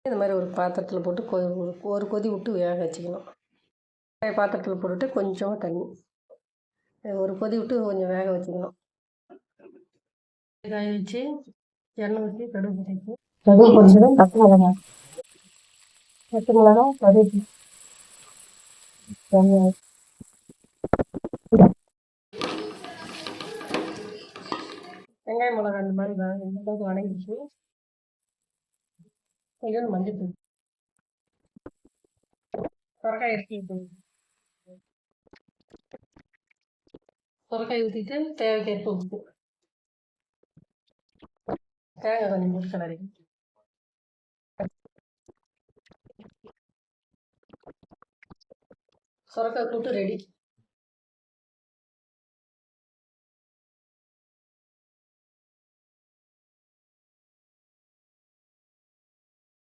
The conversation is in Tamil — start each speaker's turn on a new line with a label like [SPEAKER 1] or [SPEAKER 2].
[SPEAKER 1] இந்த மாதிரி ஒரு பாத்திரத்தில் போட்டு ஒரு கொதி விட்டு வேக வச்சுக்கணும். பாத்திரத்தில் போட்டுட்டு கொஞ்சம் தண்ணி ஒரு கொதி விட்டு கொஞ்சம் வேக வச்சுக்கணும். காய வச்சு எண்ணெய் ஊற்றி கடுகு போட்டு கொஞ்சம் பச்சை மிளகாய் கடுகு வெங்காயம் மிளகாய் இந்த மாதிரி வணங்கிட்டு கொஞ்சம் மஞ்சள் தூள் சுரக்காய் எடுத்து சுரக்காய் ஊற்றிட்டு தேவைக்கேற்ப உப்பு தேங்காய் கொஞ்சம் போட்டு கிளறி சுரக்காய் கூட்டு ரெடி.